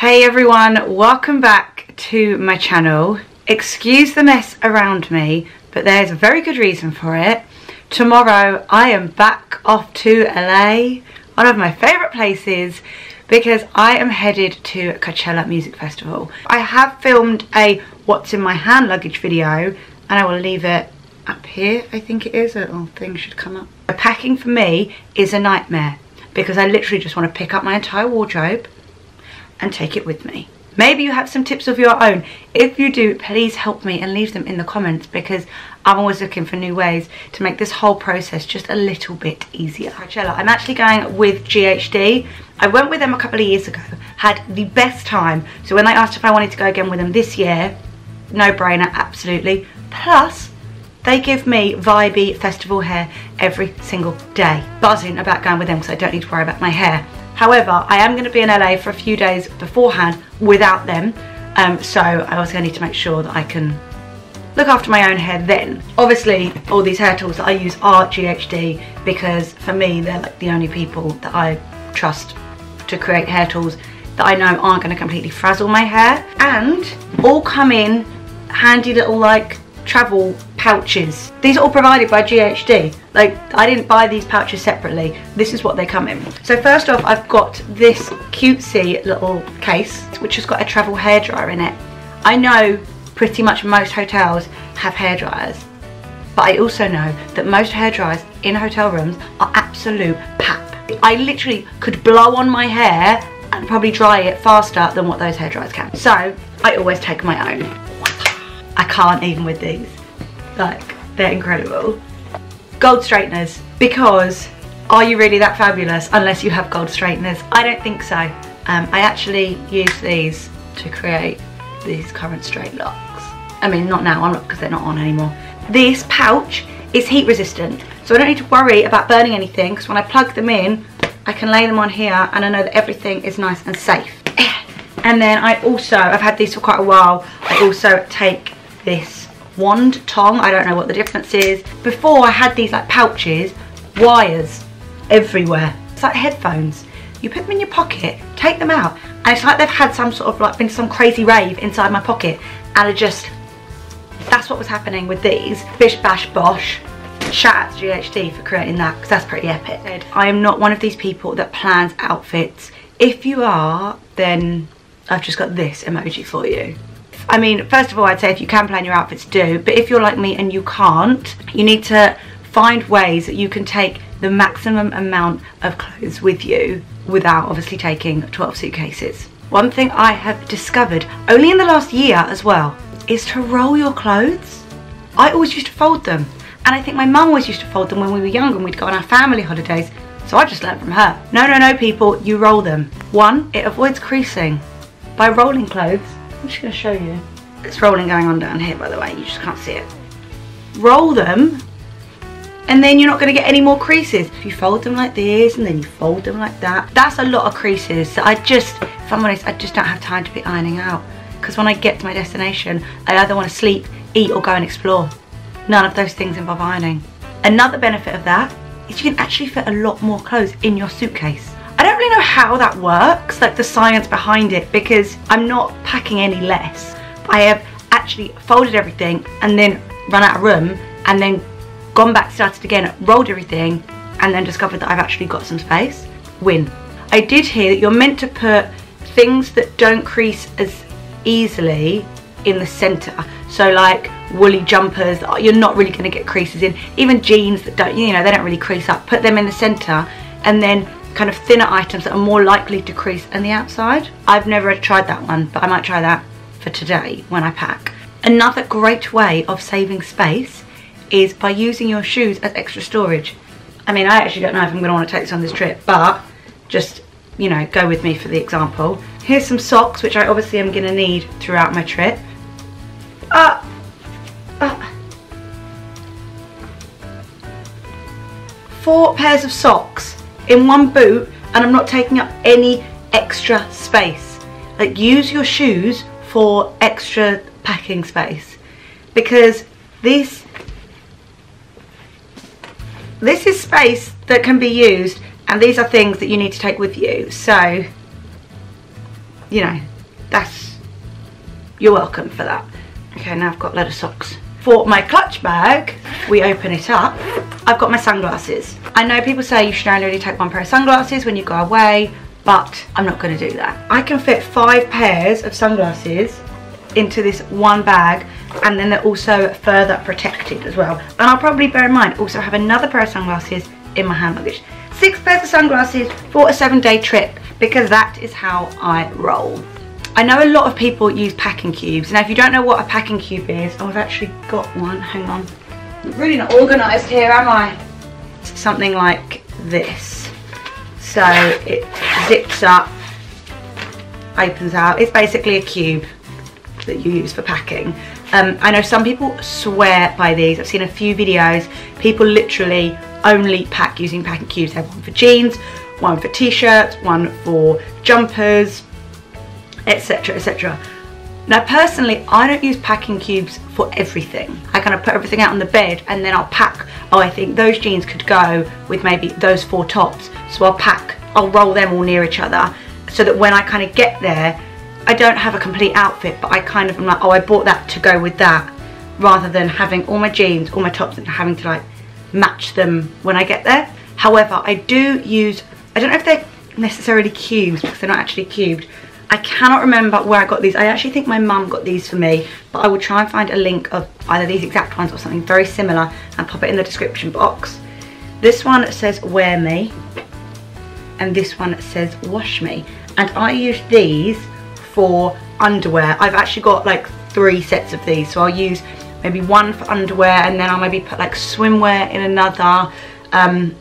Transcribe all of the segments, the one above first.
Hey everyone, welcome back to my channel. Excuse the mess around me, but there's a very good reason for it. Tomorrow I am back off to LA, one of my favourite places, because I am headed to Coachella Music Festival. I have filmed a what's in my hand luggage video, and I will leave it up here, I think it is. A little thing should come up. Packing for me is a nightmare because I literally just want to pick up my entire wardrobe and take it with me. Maybe you have some tips of your own. If you do, please help me and leave them in the comments, because I'm always looking for new ways to make this whole process just a little bit easier. Coachella, I'm actually going with GHD. I went with them a couple of years ago, had the best time. So when they asked if I wanted to go again with them this year, no brainer, absolutely. Plus, they give me vibey festival hair every single day. Buzzing about going with them because I don't need to worry about my hair. However, I am going to be in LA for a few days beforehand without them, so I also need to make sure that I can look after my own hair then. Obviously, all these hair tools that I use are GHD, because for me, they're like the only people that I trust to create hair tools that I know aren't going to completely frazzle my hair, and all come in handy little like travel pouches. These are all provided by GHD. Like, I didn't buy these pouches separately. This is what they come in. So first off, I've got this cutesy little case which has got a travel hairdryer in it. I know pretty much most hotels have hairdryers, but I also know that most hairdryers in hotel rooms are absolute pap. I literally could blow on my hair and probably dry it faster than what those hairdryers can. So I always take my own. I can't even with these. Like, they're incredible. Gold straighteners, because are you really that fabulous unless you have gold straighteners? I don't think so. I actually use these to create these current straight locks. I mean, not now, I'm not, because they're not on anymore. This pouch is heat resistant, so I don't need to worry about burning anything, because when I plug them in, I can lay them on here and I know that everything is nice and safe. And then I also, I've had these for quite a while, I also take this wand tong. I don't know what the difference is. Before, I had these like pouches, wires everywhere. It's like headphones. You put them in your pocket, take them out, and it's like they've had some sort of like been some crazy rave inside my pocket, and that's what was happening with these. Bish bash bosh. Shout out to GHD for creating that, because that's pretty epic. I am not one of these people that plans outfits. If you are, then I've just got this emoji for you. I mean, first of all, I'd say if you can plan your outfits, do. But if you're like me and you can't, you need to find ways that you can take the maximum amount of clothes with you without obviously taking 12 suitcases. One thing I have discovered, only in the last year as well, is to roll your clothes. I always used to fold them. And I think my mum always used to fold them when we were young and we'd go on our family holidays. So I just learned from her. No, people, you roll them. One, it avoids creasing. By rolling clothes, I'm just going to show you. There's rolling going on down here, by the way. You just can't see it. Roll them, and then you're not going to get any more creases. If you fold them like this, and then you fold them like that, that's a lot of creases that if I'm honest, I just don't have time to be ironing out. Because when I get to my destination, I either want to sleep, eat, or go and explore. None of those things involve ironing. Another benefit of that is you can actually fit a lot more clothes in your suitcase. I don't really know how that works, like the science behind it, because I'm not packing any less. I have actually folded everything and then run out of room, and then gone back, started again, rolled everything, and then discovered that I've actually got some space. Win. I did hear that you're meant to put things that don't crease as easily in the centre. So like woolly jumpers, you're not really going to get creases in. Even jeans that don't, you know, they don't really crease up. Put them in the centre, and then kind of thinner items that are more likely to crease on the outside. I've never tried that one, but I might try that for today when I pack. Another great way of saving space is by using your shoes as extra storage. I mean, I actually don't know if I'm going to want to take this on this trip, but just, you know, go with me for the example. Here's some socks, which I obviously am going to need throughout my trip. 4 pairs of socks in one boot, and I'm not taking up any extra space. Like, use your shoes for extra packing space, because this is space that can be used, and these are things that you need to take with you. So, you know, you're welcome for that. Okay, now I've got a load of socks. For my clutch bag, we open it up. I've got my sunglasses. I know people say you should only really take one pair of sunglasses when you go away, but I'm not going to do that. I can fit 5 pairs of sunglasses into this one bag, and then they're also further protected as well. And I'll probably bear in mind also have another pair of sunglasses in my hand luggage. 6 pairs of sunglasses for a 7-day trip, because that is how I roll. I know a lot of people use packing cubes. Now if you don't know what a packing cube is, I've actually got one, hang on. I'm really not organised here, am I? It's something like this. So it zips up, opens out. It's basically a cube that you use for packing. I know some people swear by these. I've seen a few videos. People literally only pack using packing cubes. They have one for jeans, one for t-shirts, one for jumpers, etc, etc. Now personally, I don't use packing cubes for everything. I kind of put everything out on the bed and then I'll pack, oh I think those jeans could go with maybe those 4 tops. So I'll roll them all near each other so that when I kind of get there, I don't have a complete outfit, but I kind of am like, oh I bought that to go with that, rather than having all my jeans, all my tops and having to like match them when I get there. However, I do use, I don't know if they're necessarily cubes because they're not actually cubed. I cannot remember where I got these. I actually think my mum got these for me, but I will try and find a link of either these exact ones or something very similar and pop it in the description box. This one says wear me and this one says wash me, and I use these for underwear. I've actually got like 3 sets of these, so I'll use maybe one for underwear and then I'll maybe put like swimwear in another, and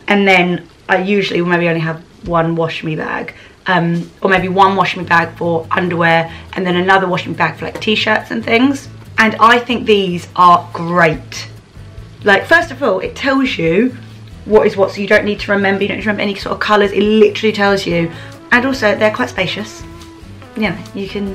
then I usually will maybe only have one wash me bag, or maybe one wash me bag for underwear and then another wash me bag for like t-shirts and things. And I think these are great. Like, first of all, it tells you what is what, so you don't need to remember, you don't need to remember any sort of colours, it literally tells you. And also they're quite spacious, you know, you can,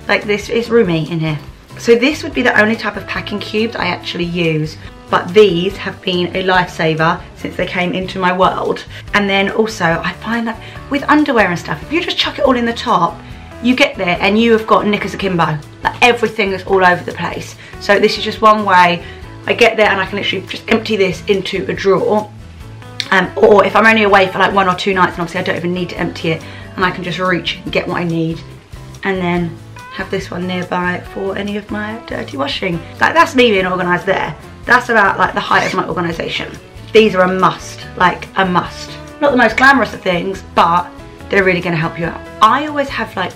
like, this is roomy in here. So this would be the only type of packing cubes I actually use, but these have been a lifesaver since they came into my world. And then also I find that with underwear and stuff, if you just chuck it all in the top, you get there and you have got knickers akimbo, like everything is all over the place. So this is just one way. I get there and I can literally just empty this into a drawer, or if I'm only away for like 1 or 2 nights, and obviously I don't even need to empty it, and I can just reach and get what I need, and then have this one nearby for any of my dirty washing. Like, that's me being organised there. That's about like the height of my organisation. These are a must, like a must. Not the most glamorous of things, but they're really going to help you out. I always have like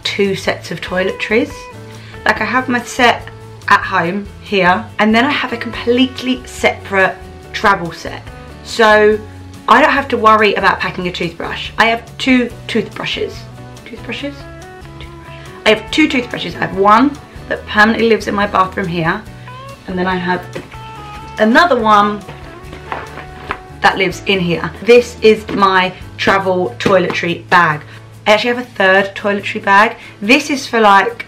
2 sets of toiletries. Like, I have my set at home here, and then I have a completely separate travel set. So I don't have to worry about packing a toothbrush. I have 2 toothbrushes. I have 2 toothbrushes. I have one that permanently lives in my bathroom here, and then I have another one that lives in here. This is my travel toiletry bag. I actually have a 3rd toiletry bag. This is for like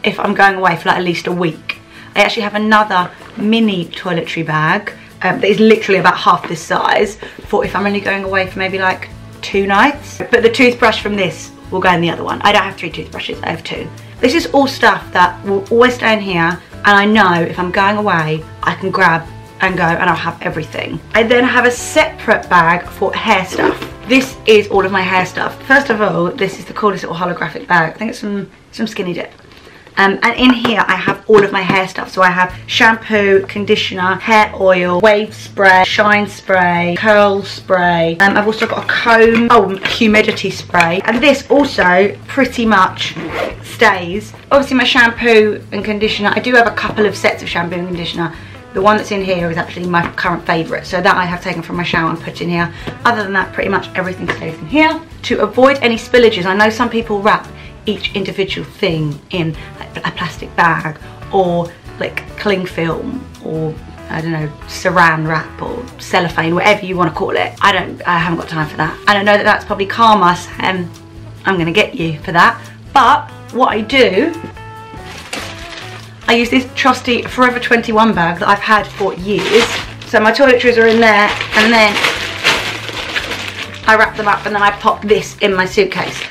if I'm going away for like at least a week. I actually have another mini toiletry bag that is literally about half this size for if I'm only going away for maybe like 2 nights. But the toothbrush from this will go in the other one. I don't have 3 toothbrushes, I have 2. This is all stuff that will always stay in here, and I know if I'm going away I can grab and go and I'll have everything. I then have a separate bag for hair stuff. This is all of my hair stuff. First of all, this is the coolest little holographic bag. I think it's some Skinny Dip. And in here I have all of my hair stuff. So I have shampoo, conditioner, hair oil, wave spray, shine spray, curl spray. I've also got a comb, humidity spray. And this also pretty much stays. Obviously my shampoo and conditioner, I do have a couple of sets of shampoo and conditioner. The one that's in here is actually my current favourite, so that I have taken from my shower and put in here. Other than that, pretty much everything stays in here. To avoid any spillages, I know some people wrap each individual thing in a plastic bag, or like cling film, or I don't know, saran wrap or cellophane, whatever you want to call it. I haven't got time for that. And I know that that's probably karma, and I'm going to get you for that. But what I do, I use this trusty Forever 21 bag that I've had for years. So my toiletries are in there, and then I wrap them up, and then I pop this in my suitcase.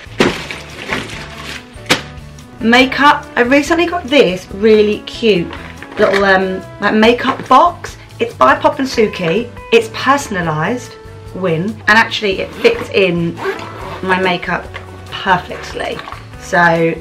makeup. I recently got this really cute little like makeup box. It's by Pop & Suki. It's personalised, win, and actually it fits in my makeup perfectly. So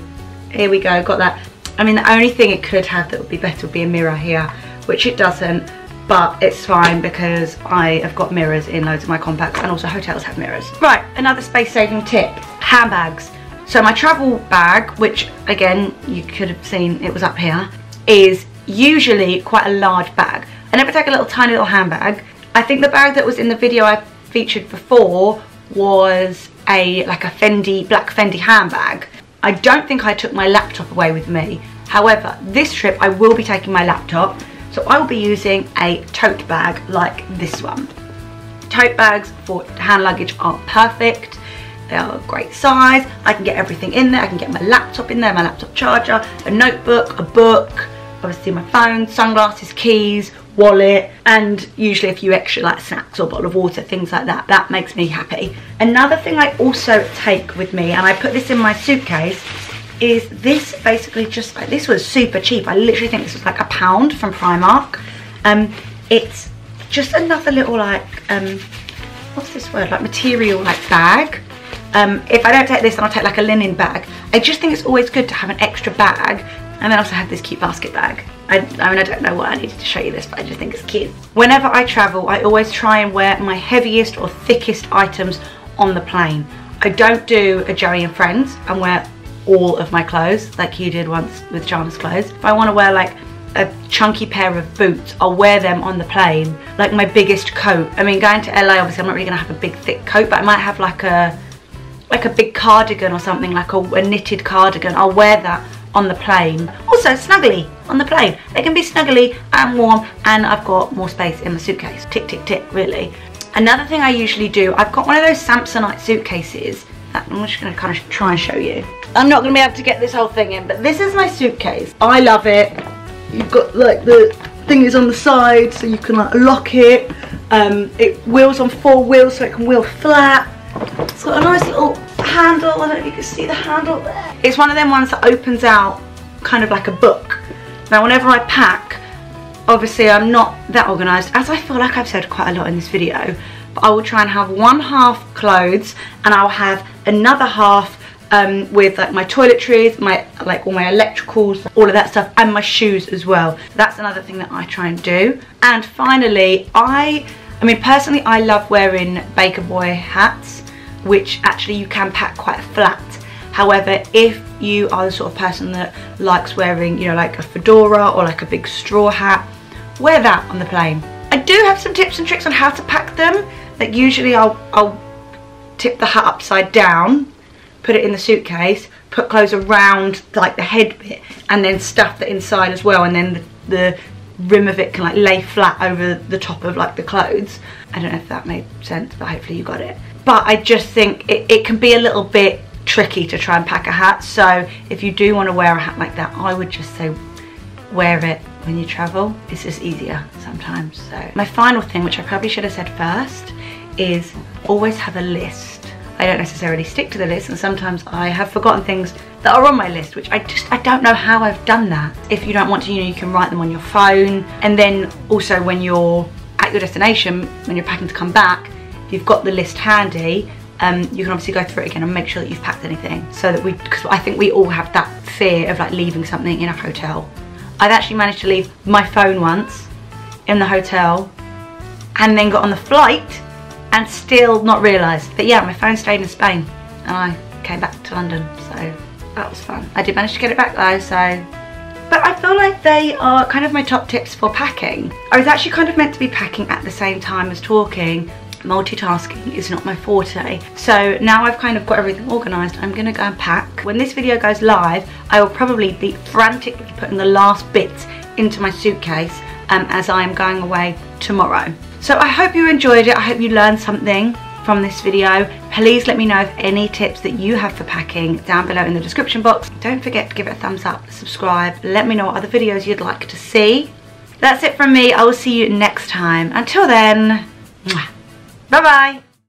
here we go, got that. I mean, the only thing it could have that would be better would be a mirror here, which it doesn't, but it's fine because I have got mirrors in loads of my compacts, and also hotels have mirrors. Right, another space saving tip, handbags. So my travel bag, which again, you could have seen it was up here, is usually quite a large bag. I never take a little tiny little handbag. I think the bag that was in the video I featured before was like a black Fendi handbag. I don't think I took my laptop away with me. However, this trip I will be taking my laptop, so I will be using a tote bag like this one. Tote bags for hand luggage are perfect. They are a great size. I can get everything in there. I can get my laptop in there, my laptop charger, a notebook, a book, obviously my phone, sunglasses, keys, wallet, and usually a few extra like snacks or a bottle of water, things like that. That makes me happy. Another thing I also take with me, and I put this in my suitcase, is this basically just like, this was super cheap. I literally think this was like £1 from Primark. It's just another little like, what's this word, like material like bag. If I don't take this, then I'll take like a linen bag. I just think it's always good to have an extra bag. And then also have this cute basket bag. I mean, I don't know why I needed to show you this, but I just think it's cute. Whenever I travel, I always try and wear my heaviest or thickest items on the plane. I don't do a Joey and Friends and wear all of my clothes like you did once with Jana's clothes. If I want to wear like a chunky pair of boots, I'll wear them on the plane. Like my biggest coat. I mean, going to LA, obviously I'm not really going to have a big thick coat, but I might have like a big cardigan or something, like a knitted cardigan. I'll wear that on the plane. Also snuggly on the plane. They can be snuggly and warm, and I've got more space in my suitcase. Tick, tick, tick, really. Another thing I usually do, I've got one of those Samsonite suitcases that I'm just going to kind of try and show you. I'm not going to be able to get this whole thing in, but this is my suitcase. I love it. You've got like the thing is on the side, so you can like lock it. It wheels on 4 wheels, so it can wheel flat. It's got a nice little handle. I don't know if you can see the handle there. It's one of them ones that opens out kind of like a book. Now whenever I pack, obviously I'm not that organised, as I feel like I've said quite a lot in this video, but I will try and have one half clothes, and I'll have another half with like my toiletries, all my electricals, all of that stuff, and my shoes as well. That's another thing that I try and do. And finally, I mean personally I love wearing Baker Boy hats, which actually you can pack quite flat. However, if you are the sort of person that likes wearing, you know, like a fedora or like a big straw hat, wear that on the plane. I do have some tips and tricks on how to pack them. Like usually I'll tip the hat upside down, put it in the suitcase, put clothes around like the head bit, and then stuff the inside as well, and then the rim of it can like lay flat over the top of like the clothes. I don't know if that made sense, but hopefully you got it. But I just think it can be a little bit tricky to try and pack a hat, so if you do want to wear a hat like that, I would just say wear it when you travel. It's just easier sometimes. So my final thing, which I probably should have said first, is always have a list. I don't necessarily stick to the list, and sometimes I have forgotten things that are on my list, which I don't know how I've done that. If you don't want to, you know, you can write them on your phone, and then also when you're at your destination, when you're packing to come back, if you've got the list handy, you can obviously go through it again and make sure that you've packed anything, so that because I think we all have that fear of like leaving something in a hotel. I've actually managed to leave my phone once in the hotel and then got on the flight and still not realised. But yeah, my phone stayed in Spain and I came back to London, so that was fun. I did manage to get it back though, so. But I feel like they are kind of my top tips for packing. I was actually kind of meant to be packing at the same time as talking. Multitasking is not my forte. So now I've kind of got everything organised, I'm gonna go and pack. When this video goes live, I will probably be frantically putting the last bits into my suitcase as I am going away tomorrow. So I hope you enjoyed it. I hope you learned something from this video. Please let me know if any tips that you have for packing down below in the description box. Don't forget to give it a thumbs up, subscribe, let me know what other videos you'd like to see. That's it from me. I will see you next time. Until then, bye bye.